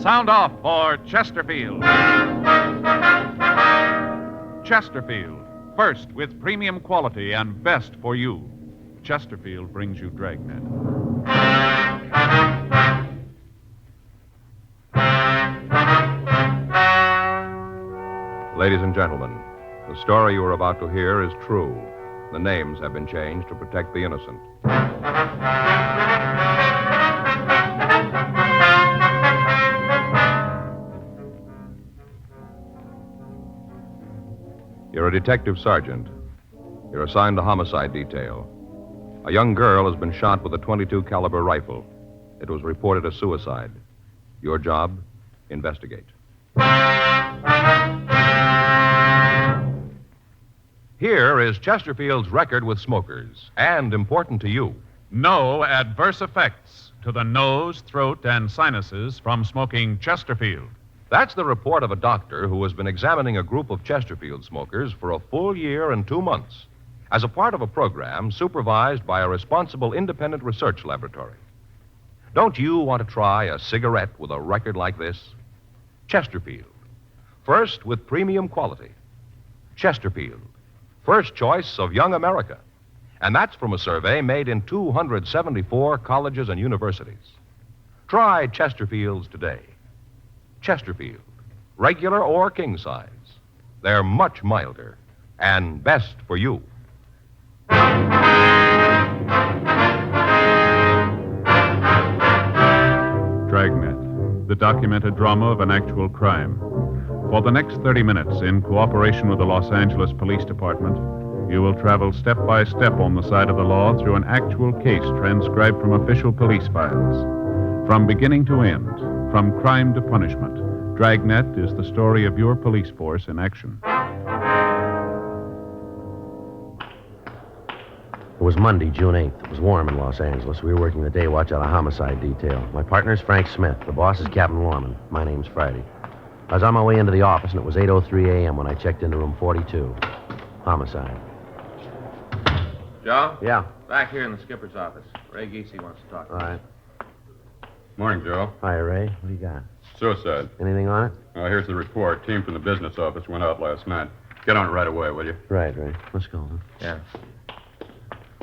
Sound off for Chesterfield. Chesterfield, first with premium quality and best for you. Chesterfield brings you Dragnet. Ladies and gentlemen, the story you are about to hear is true. The names have been changed to protect the innocent. You're a detective sergeant. You're assigned to homicide detail. A young girl has been shot with a .22 caliber rifle. It was reported as suicide. Your job, investigate. Here is Chesterfield's record with smokers, and important to you. No adverse effects to the nose, throat, and sinuses from smoking Chesterfield. That's the report of a doctor who has been examining a group of Chesterfield smokers for a full year and 2 months as a part of a program supervised by a responsible independent research laboratory. Don't you want to try a cigarette with a record like this? Chesterfield, first with premium quality. Chesterfield, first choice of young America. And that's from a survey made in 274 colleges and universities. Try Chesterfields today. Chesterfield, regular or king size. They're much milder and best for you. Dragnet, the documented drama of an actual crime. For the next 30 minutes, in cooperation with the Los Angeles Police Department, you will travel step by step on the side of the law through an actual case transcribed from official police files. From beginning to end, from crime to punishment, Dragnet is the story of your police force in action. It was Monday, June 8th. It was warm in Los Angeles. We were working the day watch out of homicide detail. My partner's Frank Smith. The boss is Captain Lorman. My name's Friday. I was on my way into the office, and it was 8:03 a.m. when I checked into room 42. Homicide. Joe? Yeah. Back here in the skipper's office. Ray Geesey wants to talk to All right. Morning, Joe. Hi, Ray. What do you got? Suicide. Anything on it? Here's the report. Team from the business office went out last night. Get on it right away, will you? Right, Ray. Let's go. Huh? Yeah.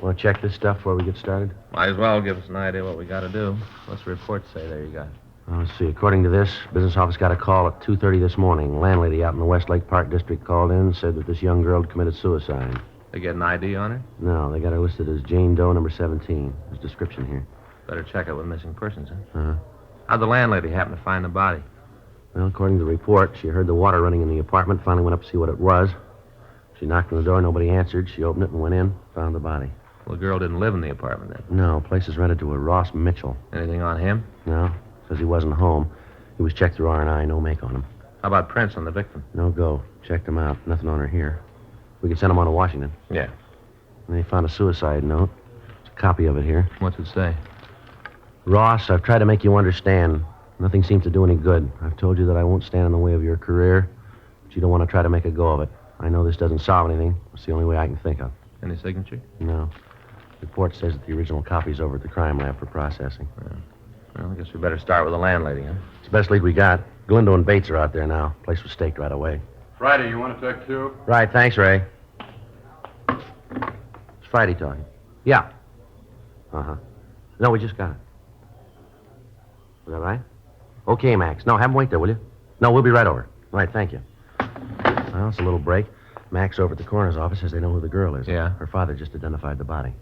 Want to check this stuff before we get started? Might as well give us an idea what we got to do. What's the report say there you got? Well, let's see. According to this, business office got a call at 2:30 this morning. Landlady out in the Westlake Park district called in and said that this young girl had committed suicide. They get an ID on her? No, they got her listed as Jane Doe, number 17. There's a description here. Better check it with missing persons, huh? Uh-huh. How'd the landlady happen to find the body? Well, according to the report, she heard the water running in the apartment, finally went up to see what it was. She knocked on the door, nobody answered. She opened it and went in, found the body. Well, the girl didn't live in the apartment then. No, place is rented to a Ross Mitchell. Anything on him? No, says he wasn't home. He was checked through R&I, no make on him. How about prints on the victim? No go. Checked him out. Nothing on her here. We could send him on to Washington. Yeah. And they found a suicide note. There's a copy of it here. What's it say? Ross, I've tried to make you understand. Nothing seems to do any good. I've told you that I won't stand in the way of your career, but you don't want to try to make a go of it. I know this doesn't solve anything. It's the only way I can think of. Any signature? No. The report says that the original copy's over at the crime lab for processing. Yeah. Well, I guess we better start with the landlady, huh? It's the best lead we got. Galindo and Bates are out there now. Place was staked right away. Friday, you want to talk too? Right, thanks, Ray. It's Friday talking. Yeah. Uh-huh. No, we just got it. Is that right? Okay, Max. No, have him wait there, will you? No, we'll be right over. Right, thank you. Well, it's a little break. Max over at the coroner's office says they know who the girl is. Yeah? Her father just identified the body.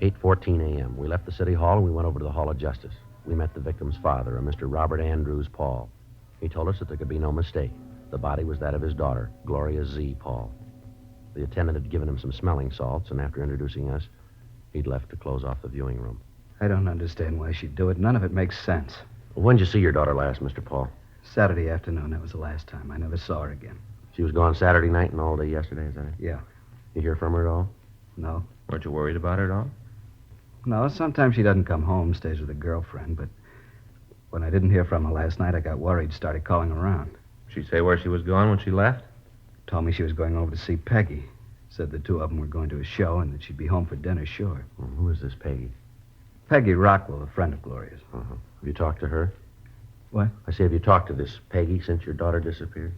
"8:14 a.m. We left the city hall and we went over to the Hall of Justice. We met the victim's father, a Mr. Robert Andrews Paul. He told us that there could be no mistake. The body was that of his daughter, Gloria Z. Paul. The attendant had given him some smelling salts, and after introducing us, he'd left to close off the viewing room. I don't understand why she'd do it. None of it makes sense. When'd you see your daughter last, Mr. Paul? Saturday afternoon, that was the last time. I never saw her again. She was gone Saturday night and all day yesterday, is that it? Yeah. You hear from her at all? No? Weren't you worried about her at all? No, sometimes she doesn't come home, stays with a girlfriend, but when I didn't hear from her last night, I got worried, started calling around. Did she say where she was going when she left? Told me she was going over to see Peggy. Said the two of them were going to a show and that she'd be home for dinner, sure. Well, who is this Peggy? Peggy Rockwell, a friend of Gloria's. Uh-huh. Have you talked to her? What? I say, have you talked to this Peggy since your daughter disappeared?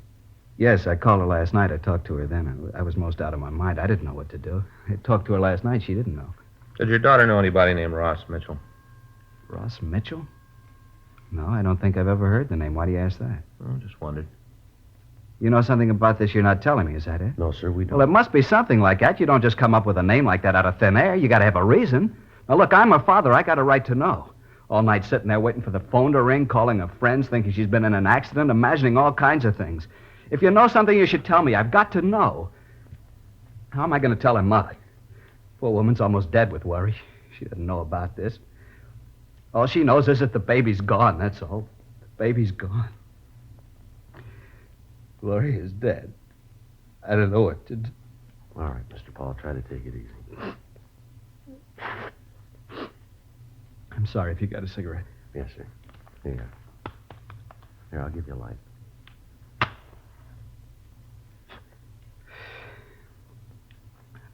Yes, I called her last night. I talked to her then. I was most out of my mind. I didn't know what to do. I talked to her last night. She didn't know. Did your daughter know anybody named Ross Mitchell? Ross Mitchell? No, I don't think I've ever heard the name. Why do you ask that? Oh, just wondered. You know something about this you're not telling me, is that it? No, sir, we don't. Well, it must be something like that. You don't just come up with a name like that out of thin air. You got to have a reason. Now, look, I'm her father. I got a right to know. All night sitting there waiting for the phone to ring, calling her friends, thinking she's been in an accident, imagining all kinds of things. If you know something, you should tell me. I've got to know. How am I going to tell her mother? Poor woman's almost dead with worry. She doesn't know about this. All she knows is that the baby's gone, that's all. The baby's gone. Gloria is dead. I don't know what to do. All right, Mr. Paul, try to take it easy. I'm sorry if you got a cigarette. Yes, sir. Here you go. Here, I'll give you a light.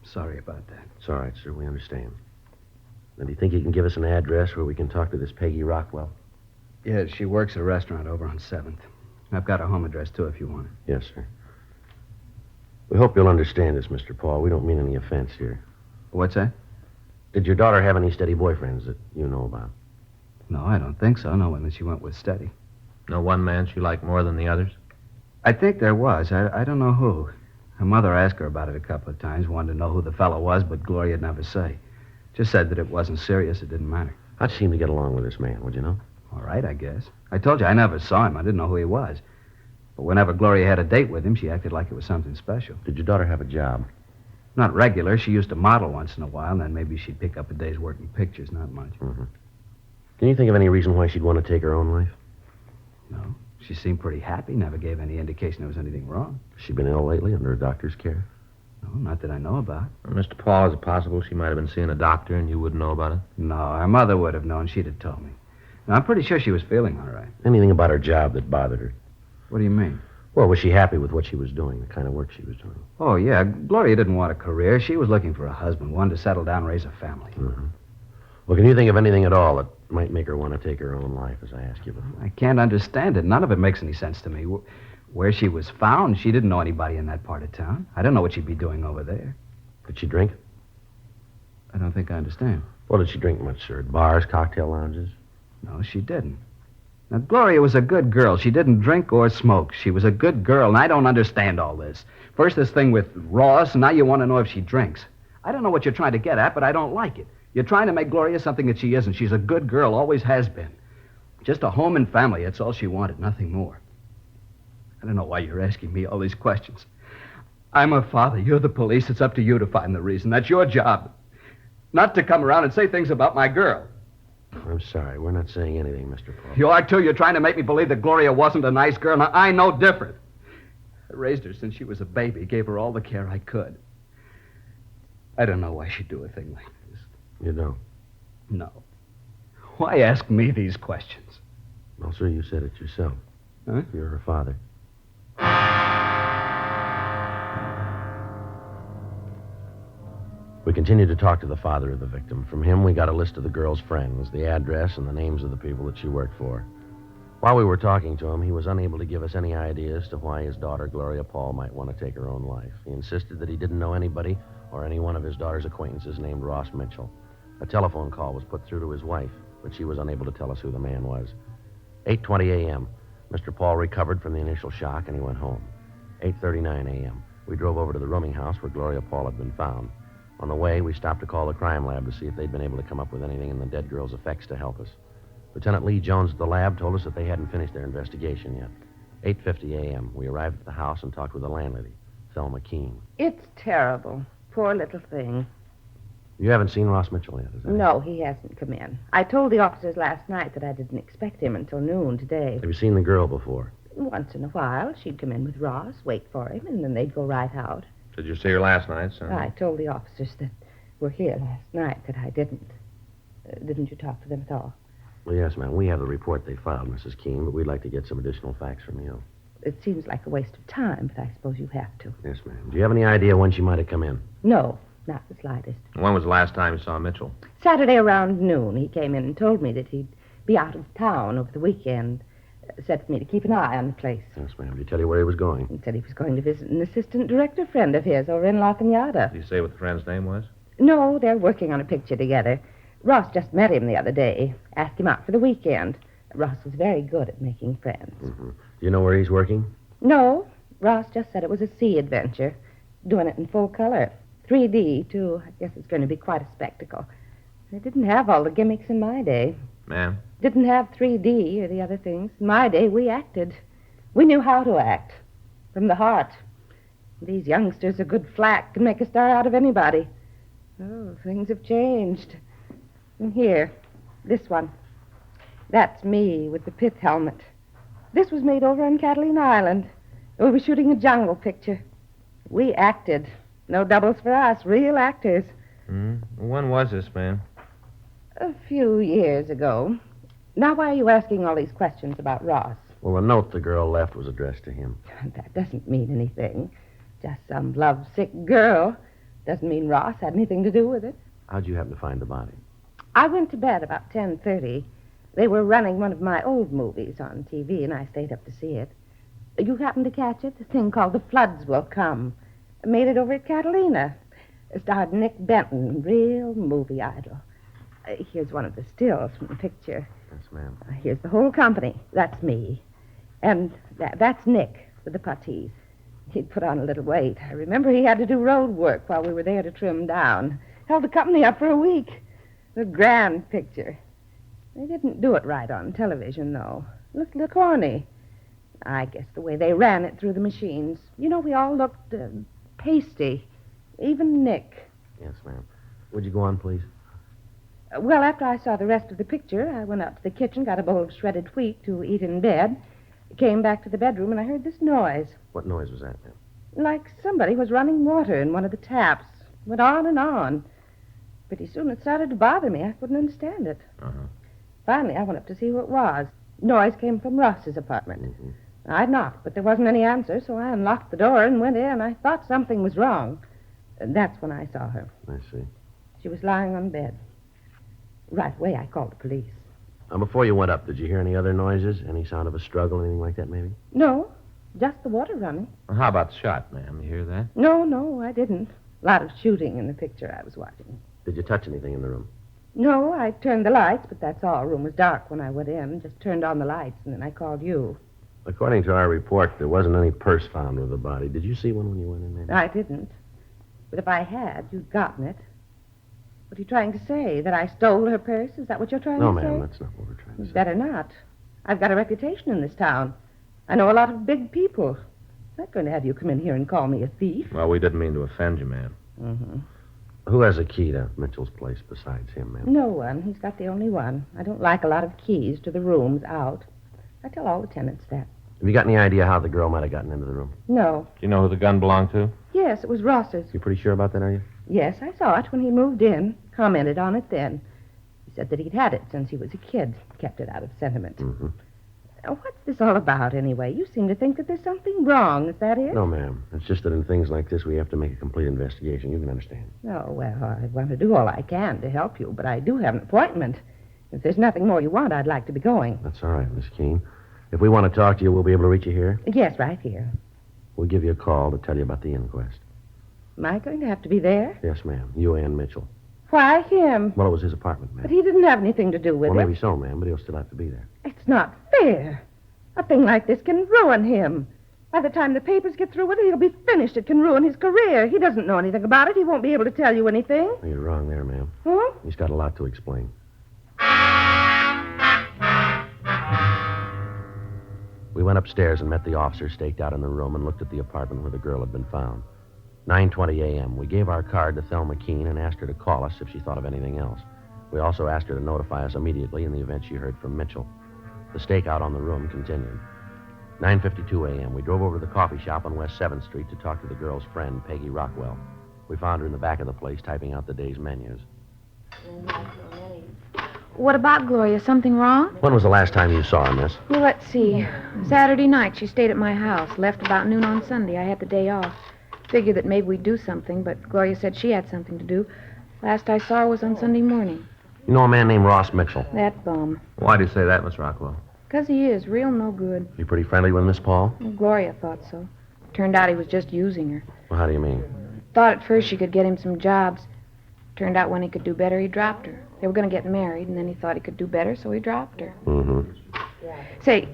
Sorry about that. It's all right, sir. We understand. Now, do you think you can give us an address where we can talk to this Peggy Rockwell? Yeah, she works a restaurant over on 7th. I've got her home address, too, if you want it. Yes, sir. We hope you'll understand this, Mr. Paul. We don't mean any offense here. What's that? Did your daughter have any steady boyfriends that you know about? No, I don't think so. No one that she went with steady. No one man she liked more than the others? I think there was. I don't know who. Her mother asked her about it a couple of times, wanted to know who the fellow was, but Gloria'd never say. Just said that it wasn't serious, it didn't matter. How'd she seem to get along with this man, would you know? All right, I guess. I told you I never saw him. I didn't know who he was. But whenever Gloria had a date with him, she acted like it was something special. Did your daughter have a job? Not regular. She used to model once in a while, and then maybe she'd pick up a day's work in pictures, not much. Mm-hmm. Can you think of any reason why she'd want to take her own life? No. She seemed pretty happy, never gave any indication there was anything wrong. Has she been ill lately under a doctor's care? No, not that I know about. Well, Mr. Paul, is it possible she might have been seeing a doctor and you wouldn't know about it? No, her mother would have known. She'd have told me. Now, I'm pretty sure she was feeling all right. Anything about her job that bothered her? What do you mean? Well, was she happy with what she was doing, the kind of work she was doing? Oh, yeah. Gloria didn't want a career. She was looking for a husband, one to settle down and raise a family. Mm-hmm. Well, can you think of anything at all that might make her want to take her own life, as I asked you before? I can't understand it. None of it makes any sense to me. Where she was found, she didn't know anybody in that part of town. I don't know what she'd be doing over there. Did she drink? I don't think I understand. Well, did she drink much, sir? At bars, cocktail lounges? No, she didn't. Now, Gloria was a good girl. She didn't drink or smoke. She was a good girl, and I don't understand all this. First, this thing with Ross, and now you want to know if she drinks. I don't know what you're trying to get at, but I don't like it. You're trying to make Gloria something that she isn't. She's a good girl, always has been. Just a home and family, that's all she wanted, nothing more. I don't know why you're asking me all these questions. I'm her father. You're the police. It's up to you to find the reason. That's your job. Not to come around and say things about my girl. I'm sorry. We're not saying anything, Mr. Paul. You are, too. You're trying to make me believe that Gloria wasn't a nice girl. Now, I know different. I raised her since she was a baby, gave her all the care I could. I don't know why she'd do a thing like this. You don't? No. Why ask me these questions? Well, sir, you said it yourself. Huh? You're her father. We continued to talk to the father of the victim. From him, we got a list of the girl's friends, the address, and the names of the people that she worked for. While we were talking to him, he was unable to give us any idea as to why his daughter, Gloria Paul, might want to take her own life. He insisted that he didn't know anybody or any one of his daughter's acquaintances named Ross Mitchell. A telephone call was put through to his wife, but she was unable to tell us who the man was. 8:20 a.m., Mr. Paul recovered from the initial shock, and he went home. 8:39 a.m., we drove over to the rooming house where Gloria Paul had been found. On the way, we stopped to call the crime lab to see if they'd been able to come up with anything in the dead girl's effects to help us. Lieutenant Lee Jones at the lab told us that they hadn't finished their investigation yet. 8:50 a.m., we arrived at the house and talked with the landlady, Thelma Keene. It's terrible. Poor little thing. You haven't seen Ross Mitchell yet, is that? No, he hasn't come in. I told the officers last night that I didn't expect him until noon today. Have you seen the girl before? Once in a while, she'd come in with Ross, wait for him, and then they'd go right out. Did you see her last night, son? I told the officers that were here last night that I didn't. Didn't you talk to them at all? Well, yes, ma'am. We have the report they filed, Mrs. Keene, but we'd like to get some additional facts from you. It seems like a waste of time, but I suppose you have to. Yes, ma'am. Do you have any idea when she might have come in? No, not the slightest. When was the last time you saw Mitchell? Saturday around noon, he came in and told me that he'd be out of town over the weekend. Said for me to keep an eye on the place. Yes, ma'am. Did he tell you where he was going? He said he was going to visit an assistant director friend of his over in La Cañada. Did he say what the friend's name was? No, they're working on a picture together. Ross just met him the other day. Asked him out for the weekend. Ross is very good at making friends. Mm-hmm. Do you know where he's working? No, Ross just said it was a sea adventure. Doing it in full color. 3D, too. I guess it's going to be quite a spectacle. They didn't have all the gimmicks in my day. Ma'am? Didn't have 3D or the other things. In my day, we acted. We knew how to act. From the heart. These youngsters are good flack can make a star out of anybody. Oh, things have changed. And here, this one. That's me with the pith helmet. This was made over on Catalina Island. We were shooting a jungle picture. We acted. No doubles for us. Real actors. When was this, ma'am? A few years ago. Now, why are you asking all these questions about Ross? Well, the note the girl left was addressed to him. That doesn't mean anything. Just some lovesick girl. Doesn't mean Ross had anything to do with it. How'd you happen to find the body? I went to bed about 10:30. They were running one of my old movies on TV, and I stayed up to see it. You happened to catch it? A thing called The Floods Will Come. Made it over at Catalina. It starred Nick Benton, real movie idol. Here's one of the stills from the picture. Yes, ma'am. Here's the whole company. That's me. And that's Nick with the puttees. He'd put on a little weight. I remember he had to do road work while we were there to trim down. Held the company up for a week. A grand picture. They didn't do it right on television, though. Looked a little corny. I guess the way they ran it through the machines. You know, we all looked pasty. Even Nick. Yes, ma'am. Would you go on, please? Well, after I saw the rest of the picture, I went up to the kitchen, got a bowl of shredded wheat to eat in bed, came back to the bedroom, and I heard this noise. What noise was that, ma'am? Like somebody was running water in one of the taps. Went on and on. Pretty soon it started to bother me. I couldn't understand it. Uh-huh. Finally, I went up to see who it was. Noise came from Ross's apartment. Mm-hmm. I knocked, but there wasn't any answer, so I unlocked the door and went in. I thought something was wrong. And that's when I saw her. I see. She was lying on bed. Right away, I called the police. Before you went up, did you hear any other noises? Any sound of a struggle, anything like that, maybe? No, just the water running. Well, how about the shot, ma'am? You hear that? No, I didn't. A lot of shooting in the picture I was watching. Did you touch anything in the room? No, I turned the lights, but that's all. The room was dark when I went in. Just turned on the lights, and then I called you. According to our report, there wasn't any purse found with the body. Did you see one when you went in there? I didn't. But if I had, you'd gotten it. What are you trying to say? That I stole her purse? Is that what you're trying No, to say? ma'am, that's not what we're trying to say. Better not. I've got a reputation in this town. I know a lot of big people. I'm not going to have you come in here and call me a thief. Well, we didn't mean to offend you, ma'am. Mm-hmm. Who has a key to Mitchell's place besides him, ma'am? No one. He's got the only one. I don't like a lot of keys to the rooms out. I tell all the tenants that. Have you got any idea how the girl might have gotten into the room? No. Do you know who the gun belonged to? Yes, it was Ross's. You pretty sure about that, are you? Yes, I saw it when he moved in. Commented on it then. He said that he'd had it since he was a kid. Kept it out of sentiment. Mm-hmm. What's this all about, anyway? You seem to think that there's something wrong. Is that it? No, ma'am. It's just that in things like this, we have to make a complete investigation. You can understand. Oh, well, I want to do all I can to help you, but I do have an appointment. If there's nothing more you want, I'd like to be going. That's all right, Miss Keene. If we want to talk to you, we'll be able to reach you here. Yes, right here. We'll give you a call to tell you about the inquest. Am I going to have to be there? Yes, ma'am. You and Mitchell. Why him? Well, it was his apartment, ma'am. But he didn't have anything to do with Well, it. maybe so, ma'am, but he'll still have to be there. It's not fair. A thing like this can ruin him. By the time the papers get through with it, he'll be finished. It can ruin his career. He doesn't know anything about it. He won't be able to tell you anything. Well, you're wrong there, ma'am. Huh? He's got a lot to explain. We went upstairs and met the officer staked out in the room and looked at the apartment where the girl had been found. 9:20 a.m. We gave our card to Thelma Keene and asked her to call us if she thought of anything else. We also asked her to notify us immediately in the event she heard from Mitchell. The stakeout on the room continued. 9:52 a.m. We drove over to the coffee shop on West 7th Street to talk to the girl's friend, Peggy Rockwell. We found her in the back of the place typing out the day's menus. What about Gloria? Something wrong? When was the last time you saw her, miss? Well, let's see. Saturday night, she stayed at my house. Left about noon on Sunday. I had the day off. Figured that maybe we'd do something, but Gloria said she had something to do. Last I saw her was on Sunday morning. You know a man named Ross Mitchell? That bum. Why do you say that, Miss Rockwell? 'Cause he is. Real no good. You pretty friendly with Miss Paul? Well, Gloria thought so. Turned out he was just using her. Well, how do you mean? Thought at first she could get him some jobs. Turned out when he could do better, he dropped her. They were going to get married, and then he thought he could do better, so he dropped her. Mm-hmm. Say,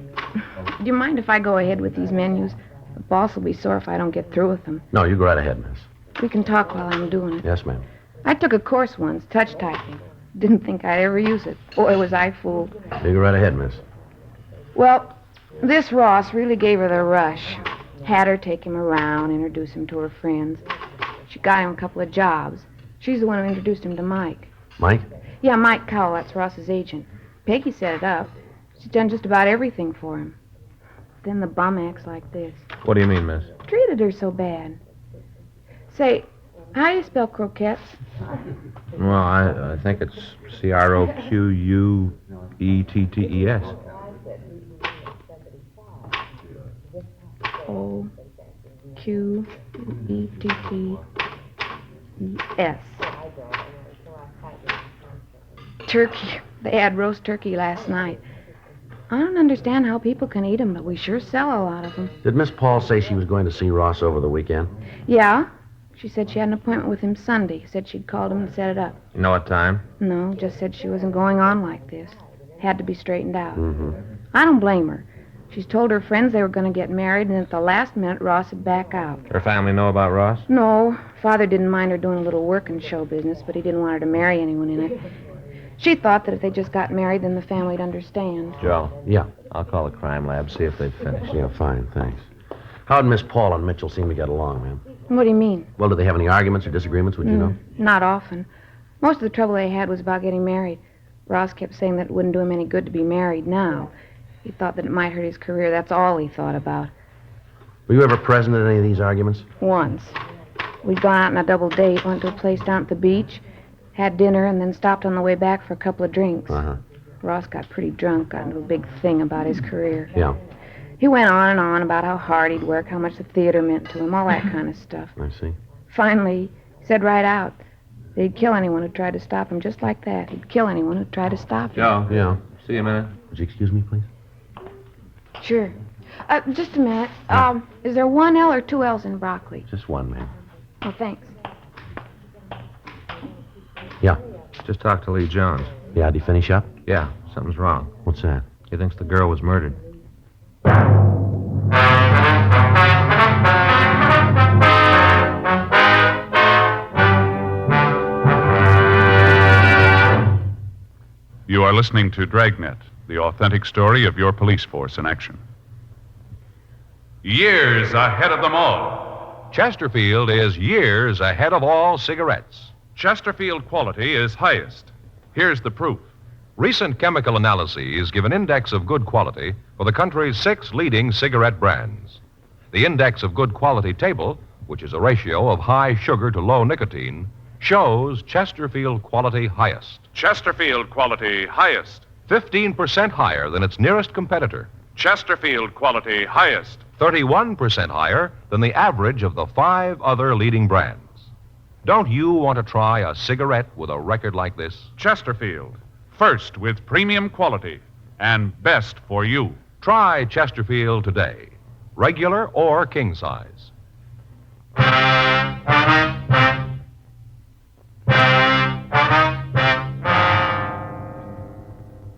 do you mind if I go ahead with these menus? The boss will be sore if I don't get through with them. No, you go right ahead, miss. We can talk while I'm doing it. Yes, ma'am. I took a course once, touch typing. Didn't think I'd ever use it. Boy, was I fooled. You go right ahead, miss. Well, this Ross really gave her the rush. Had her take him around, introduce him to her friends. She got him a couple of jobs. She's the one who introduced him to Mike. Mike? Yeah, Mike Cowell, that's Ross's agent. Peggy set it up. She's done just about everything for him. Then the bum acts like this. What do you mean, miss? Treated her so bad. Say, how do you spell croquettes? Well, I think it's Croquettes. O-Q-E-T-T-E-S. Turkey. They had roast turkey last night. I don't understand how people can eat them, but we sure sell a lot of them. Did Miss Paul say she was going to see Ross over the weekend? Yeah. She said she had an appointment with him Sunday. Said she'd called him and set it up. You know what time? No, just said she wasn't going on like this. Had to be straightened out. Mm-hmm. I don't blame her. She's told her friends they were going to get married, and at the last minute, Ross would back out. Her family know about Ross? No, Father didn't mind her doing a little work in show business, but he didn't want her to marry anyone in it. She thought that if they just got married, then the family'd understand. Joe. Yeah. I'll call the crime lab, see if they've finished. Yeah, fine, thanks. How'd Miss Paul and Mitchell seem to get along, ma'am? What do you mean? Well, did they have any arguments or disagreements, would you know? Not often. Most of the trouble they had was about getting married. Ross kept saying that it wouldn't do him any good to be married now. He thought that it might hurt his career. That's all he thought about. Were you ever present at any of these arguments? Once. We'd gone out on a double date, went to a place down at the beach, had dinner, and then stopped on the way back for a couple of drinks. Uh-huh. Ross got pretty drunk, got into a big thing about his career. Yeah, He went on and on about how hard he'd work, how much the theater meant to him, all that kind of stuff. I see. Finally, he said right out that he'd kill anyone who tried to stop him, just like that. He'd kill anyone who tried to stop him. Joe. Yeah. See you a minute. Would you excuse me, please? Sure. Just a minute. Is there one L or two L's in broccoli? Just one, ma'am. Oh, thanks. Yeah. Just talk to Lee Jones. Yeah, did he finish up? Yeah, something's wrong. What's that? He thinks the girl was murdered. You are listening to Dragnet, the authentic story of your police force in action. Years ahead of them all. Chesterfield is years ahead of all cigarettes. Chesterfield quality is highest. Here's the proof. Recent chemical analyses give an index of good quality for the country's 6 leading cigarette brands. The index of good quality table, which is a ratio of high sugar to low nicotine, shows Chesterfield quality highest. Chesterfield quality highest. 15% higher than its nearest competitor. Chesterfield quality highest. 31% higher than the average of the 5 other leading brands. Don't you want to try a cigarette with a record like this? Chesterfield. First with premium quality and best for you. Try Chesterfield today, regular or king size.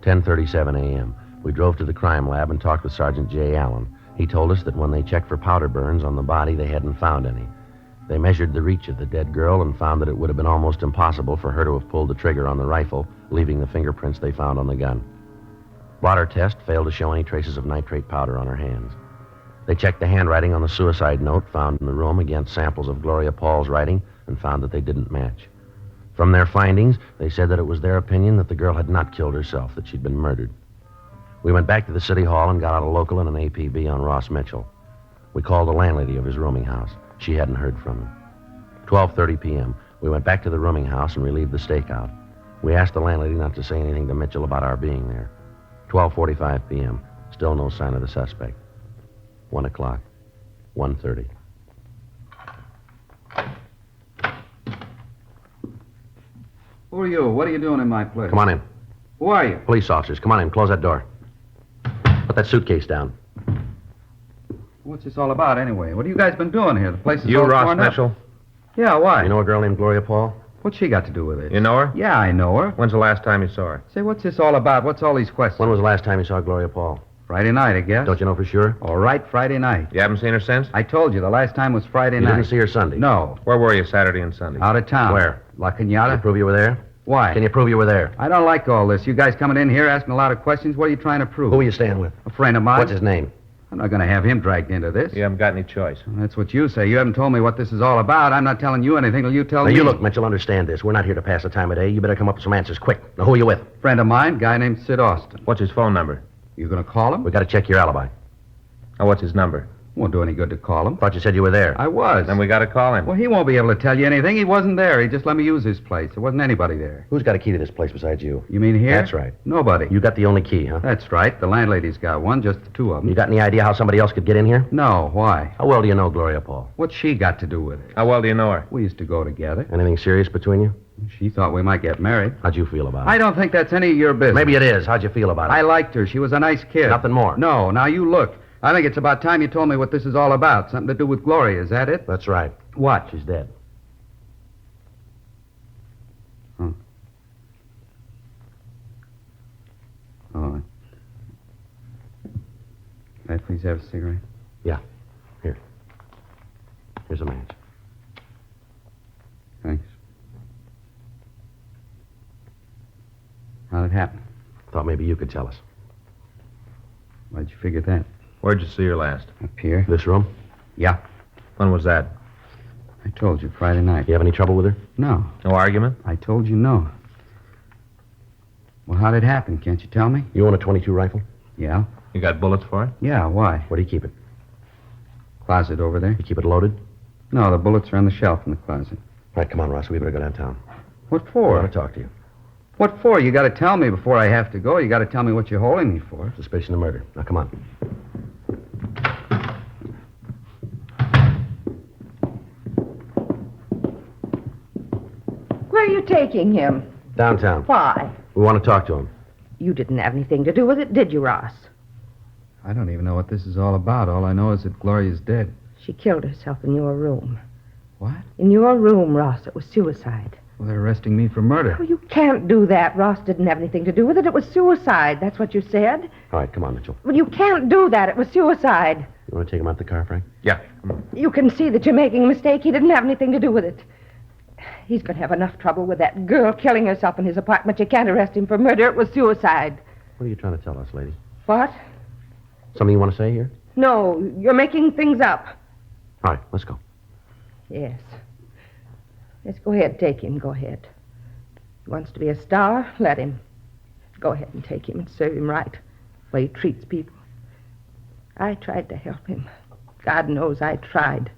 10:37 a.m. We drove to the crime lab and talked with Sergeant J. Allen. He told us that when they checked for powder burns on the body, they hadn't found any. They measured the reach of the dead girl and found that it would have been almost impossible for her to have pulled the trigger on the rifle, leaving the fingerprints they found on the gun. Blotter test failed to show any traces of nitrate powder on her hands. They checked the handwriting on the suicide note found in the room against samples of Gloria Paul's writing and found that they didn't match. From their findings, they said that it was their opinion that the girl had not killed herself, that she'd been murdered. We went back to the city hall and got out a local and an APB on Ross Mitchell. We called the landlady of his rooming house. She hadn't heard from him. 12:30 p.m., we went back to the rooming house and relieved the stakeout. We asked the landlady not to say anything to Mitchell about our being there. 12:45 p.m. Still no sign of the suspect. 1 o'clock. 1:30. Who are you? What are you doing in my place? Come on in. Who are you? Police officers, come on in. Close that door. Put that suitcase down. What's this all about, anyway? What have you guys been doing here? The place is You all Ross torn up. Mitchell? Yeah, why? You know a girl named Gloria Paul? What's she got to do with it? You know her? Yeah, I know her. When's the last time you saw her? Say, what's this all about? What's all these questions? When was the last time you saw Gloria Paul? Friday night, I guess. Don't you know for sure? All right, Friday night. You haven't seen her since? I told you, the last time was Friday You night. didn't see her Sunday? No. Where were you Saturday and Sunday? Out of town. Where? La Can you Cañada. prove you were there? Why? Can you prove you were there? I don't like all this. You guys coming in here asking a lot of questions. What are you trying to prove? Who are you staying with? A friend of mine. What's his name? I'm not going to have him dragged into this. You haven't got any choice. Well, that's what you say. You haven't told me what this is all about. I'm not telling you anything till you tell Now, me. you look, Mitchell, understand this. We're not here to pass the time of day. You better come up with some answers quick. Now, who are you with? Friend of mine, guy named Sid Austin. What's his phone number? You going to call him? We got to check your alibi. Now, what's his number? Won't do any good to call him. Thought you said you were there. I was. Then we got to call him. Well, he won't be able to tell you anything. He wasn't there. He just let me use his place. There wasn't anybody there. Who's got a key to this place besides you? You mean here? That's right. Nobody. You got the only key, huh? That's right. The landlady's got one, just the two of them. You got any idea how somebody else could get in here? No, why? How well do you know Gloria Paul? What's she got to do with it? How well do you know her? We used to go together. Anything serious between you? She thought we might get married. How'd you feel about it? I don't think that's any of your business. Maybe it is. How'd you feel about it? I liked her. She was a nice kid. Nothing more. No, now you look. I think it's about time you told me what this is all about. Something to do with Gloria, is that it? That's right. What? She's dead. Oh. Can I please have a cigarette? Here's a match. Thanks. How'd it happen? Thought maybe you could tell us. Why'd you figure that? Where'd you see her last? Up here? This room? Yeah. When was that? I told you, Friday night. You have any trouble with her? No. No argument? I told you no. Well, how'd it happen? Can't you tell me? You own a .22 rifle? Yeah. You got bullets for it? Yeah, why? Where do you keep it? Closet over there. You keep it loaded? No, the bullets are on the shelf in the closet. All right, come on, Ross. We better go downtown. What I for? want to talk to you. What for? You got to tell me before I have to go. You got to tell me what you're holding me for. Suspicion of murder. Now, come on. Where are you taking him? Downtown. Why? We want to talk to him. You didn't have anything to do with it, did you, Ross? I don't even know what this is all about. All I know is that Gloria's dead. She killed herself in your room. What? In your room, Ross. It was suicide. Well, they're arresting me for murder. Oh, you can't do that. Ross didn't have anything to do with it. It was suicide. That's what you said. All right, come on, Mitchell. Well, you can't do that. It was suicide. You want to take him out the car, Frank? Yeah. Come on. You can see that you're making a mistake. He didn't have anything to do with it. He's going to have enough trouble with that girl killing herself in his apartment. You can't arrest him for murder. It was suicide. What are you trying to tell us, lady? What? Something you want to say here? No, you're making things up. All right, let's go. Yes. Yes, go ahead. Take him. Go ahead. He wants to be a star. Let him. Go ahead and take him and serve him right. The way he treats people. I tried to help him. God knows I tried.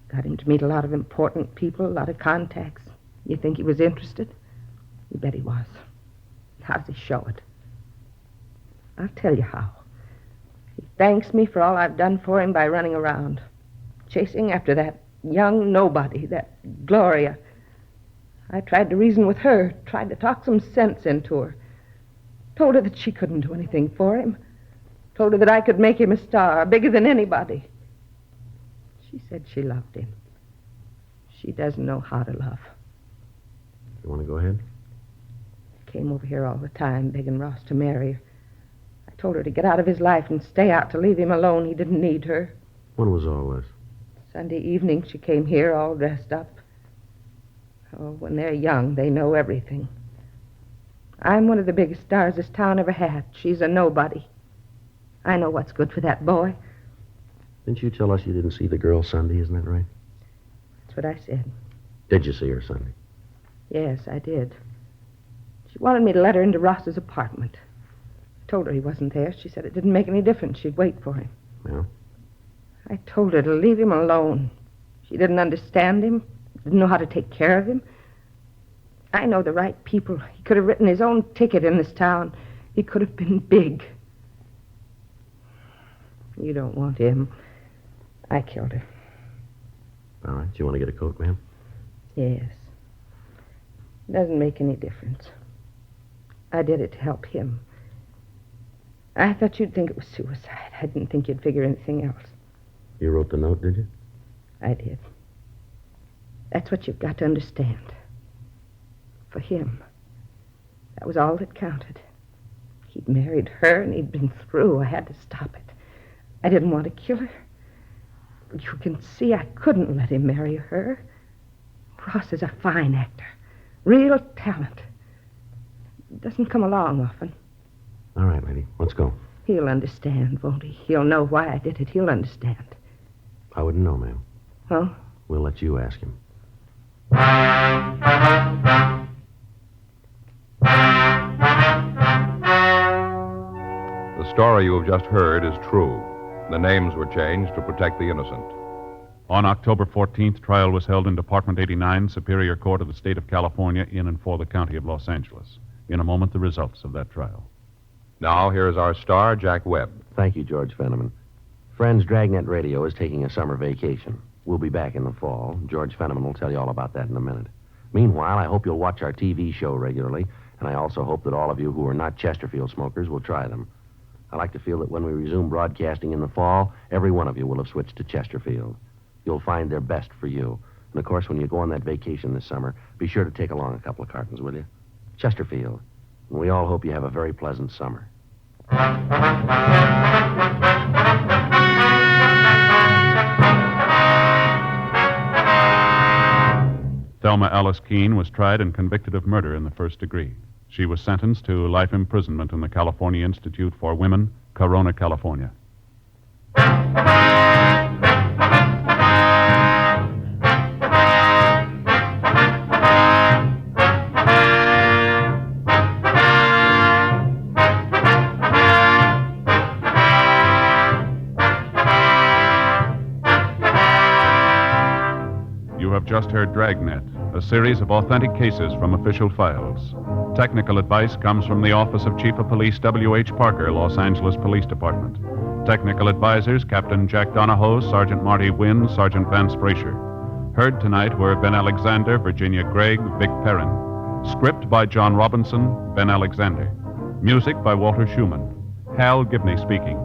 Got him to meet a lot of important people, a lot of contacts. You think he was interested? You bet he was. How does he show it? I'll tell you how. He thanks me for all I've done for him by running around, chasing after that young nobody, that Gloria. I tried to reason with her, tried to talk some sense into her. Told her that she couldn't do anything for him. Told her that I could make him a star, bigger than anybody. She said she loved him. She doesn't know how to love. You want to go ahead? Came over here all the time, begging Ross to marry her. I told her to get out of his life and stay out, to leave him alone. He didn't need her. When was all this? Sunday evening, she came here all dressed up. Oh, when they're young, they know everything. I'm one of the biggest stars this town ever had. She's a nobody. I know what's good for that boy. Didn't you tell us you didn't see the girl Sunday, isn't that right? That's what I said. Did you see her Sunday? Yes, I did. She wanted me to let her into Ross's apartment. I told her he wasn't there. She said it didn't make any difference. She'd wait for him. Yeah? I told her to leave him alone. She didn't understand him, didn't know how to take care of him. I know the right people. He could have written his own ticket in this town. He could have been big. You don't want him. I killed her. All right. You want to get a coat, ma'am? Yes. Doesn't make any difference. I did it to help him. I thought you'd think it was suicide. I didn't think you'd figure anything else. You wrote the note, did you? I did. That's what you've got to understand. For him, that was all that counted. He'd married her and he'd been through. I had to stop it. I didn't want to kill her. But you can see I couldn't let him marry her. Ross is a fine actor. Real talent. Doesn't come along often. All right, lady. Let's go. He'll understand, won't he? He'll know why I did it. He'll understand. I wouldn't know, ma'am. Oh? We'll let you ask him. The story you have just heard is true. The names were changed to protect the innocent. On October 14th, trial was held in Department 89, Superior Court of the State of California, in and for the County of Los Angeles. In a moment, the results of that trial. Now, here is our star, Jack Webb. Thank you, George Fenneman. Friends, Dragnet Radio is taking a summer vacation. We'll be back in the fall. George Fenneman will tell you all about that in a minute. Meanwhile, I hope you'll watch our TV show regularly, and I also hope that all of you who are not Chesterfield smokers will try them. I like to feel that when we resume broadcasting in the fall, every one of you will have switched to Chesterfield. You'll find their best for you. And, of course, when you go on that vacation this summer, be sure to take along a couple of cartons, will you? Chesterfield. And we all hope you have a very pleasant summer. Thelma Alice Keene was tried and convicted of murder in the first degree. She was sentenced to life imprisonment in the California Institute for Women, Corona, California. You have just heard Dragnet, a series of authentic cases from official files. Technical advice comes from the Office of Chief of Police W.H. Parker, Los Angeles Police Department. Technical advisors, Captain Jack Donahoe, Sergeant Marty Wynn, Sergeant Vance Brasher. Heard tonight were Ben Alexander, Virginia Gregg, Vic Perrin. Script by John Robinson, Ben Alexander. Music by Walter Schumann. Hal Gibney speaking.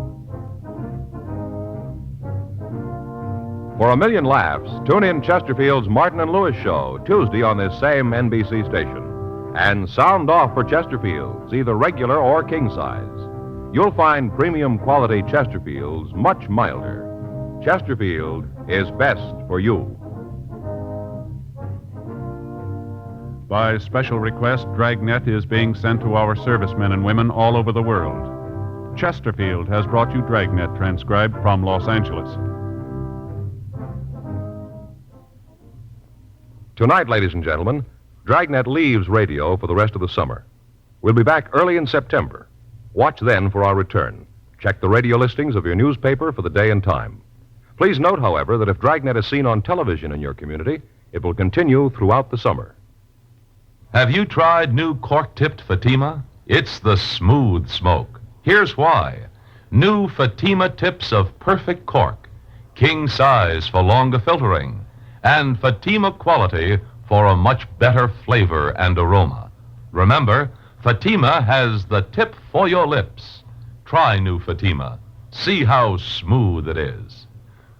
For a million laughs, tune in Chesterfield's Martin and Lewis show, Tuesday on this same NBC station. And sound off for Chesterfields, either regular or king size. You'll find premium quality Chesterfields much milder. Chesterfield is best for you. By special request, Dragnet is being sent to our servicemen and women all over the world. Chesterfield has brought you Dragnet, transcribed from Los Angeles. Tonight, ladies and gentlemen, Dragnet leaves radio for the rest of the summer. We'll be back early in September. Watch then for our return. Check the radio listings of your newspaper for the day and time. Please note, however, that if Dragnet is seen on television in your community, it will continue throughout the summer. Have you tried new cork-tipped Fatima? It's the smooth smoke. Here's why. New Fatima tips of perfect cork, king size for longer filtering, and Fatima quality for a much better flavor and aroma. Remember, Fatima has the tip for your lips. Try new Fatima. See how smooth it is.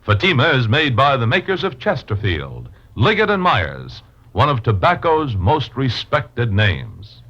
Fatima is made by the makers of Chesterfield, Liggett & Myers, one of tobacco's most respected names.